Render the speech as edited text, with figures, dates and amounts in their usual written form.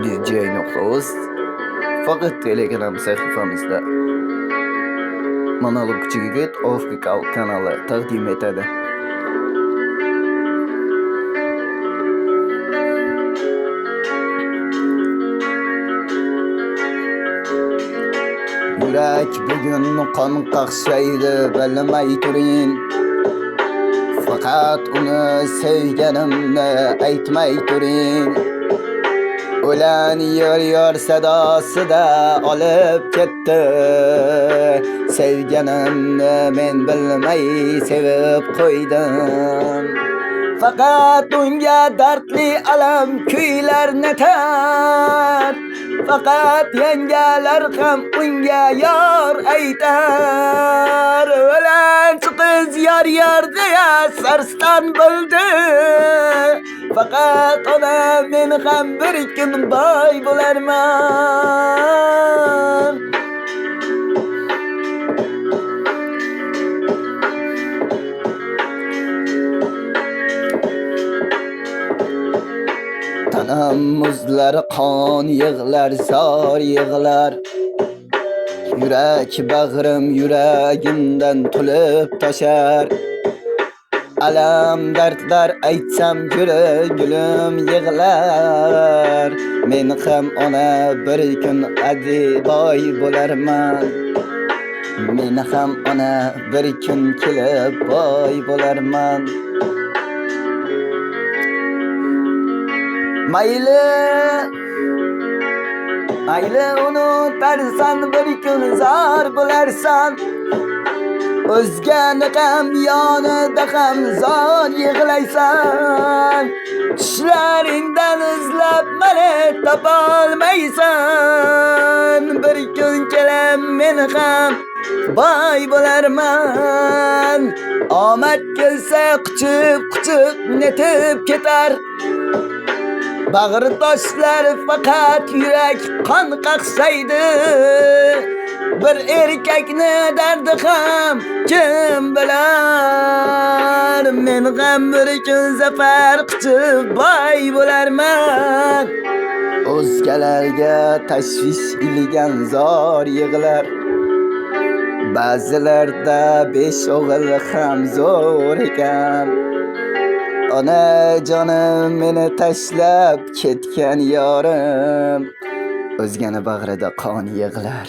DJ.uz faqat Telegram sahifamizda Monolog Yigit Official kanali taqdim etadi. Yurak bugun qon qaqshaydi, bilmay turing. Faqat uni sevganimni aytmay turing. Ulan yor sadosida olib ketdi. Sevganimni men bilmay sevib qo'ydim. Faqat unga dardli alam kuylarni tar. Faqat yangalar ham unga yor aytar. Ulan qiz yor deya sarston bo'ldi. Faqat ona men ham bir kun boy bo'larman. Tanam muzlar qon yig'lar, zor yig'lar. Yurak bag'rim yuragimdan to'lib toshar. Alam dardlar aytsam yuragim yig'lar. Men ham ona bir kun boy bo'larman. Men ham ona bir kun kelib boy bo'larman. Mayli unutarsan, bir kun zor bo'larsan. O'zgani ham yonida ham zor yig'laysan. Tushlaringdan izlab meni topolmaysan. Bir kun kelam men ham boy bo'larman. Omad kelsa quchib netib ketar. Bag'ritoshlar faqat yurak qon qaqshaydi. Bir erkakni dardi ham kim bilar? Men ham bir kun zafar quchib boy bo'larman. O'zgalarga tashvish ilgan zor yig'lar. Ba'zilarda 5 o'g'il ham zo'r ekan. Ona jonim meni tashlab ketgan yorim, o'zgani bag'rida qon yig'lar.